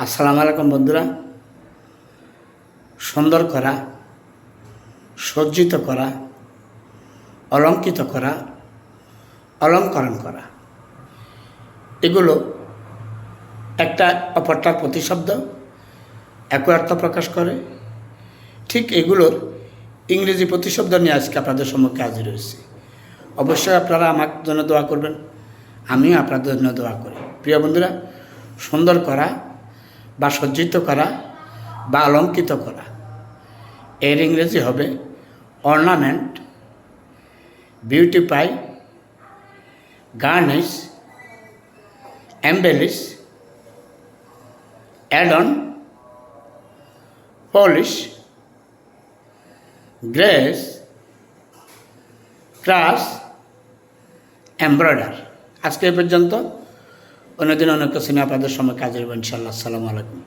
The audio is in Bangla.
আসসালামু আলাইকুম বন্ধুরা। সুন্দর করা, সজ্জিত করা, অলঙ্কিত করা, অলঙ্করণ করা, এগুলো একটা অপরটার প্রতিশব্দ, একই অর্থ প্রকাশ করে। ঠিক এগুলোর ইংরেজি প্রতিশব্দ নিয়ে আজকে আপনাদের সম্মুখে হাজির হয়েছি। অবশ্যই আপনারা আমার জন্য দোয়া করবেন, আমিও আপনাদের জন্য দোয়া করি। প্রিয় বন্ধুরা, সুন্দর করা বা সজ্জিত করা বা অলঙ্কিত করা, এর ইংরেজি হবে ornament, beautify, garnish, embellish, add on, polish, grace, crush, embroider. আজকে এ পর্যন্ত, অন্যদিন অনেক কিছু নিয়ে আপনাদের সময় কাজে ইনশাআল্লাহ। আসসালামু আলাইকুম।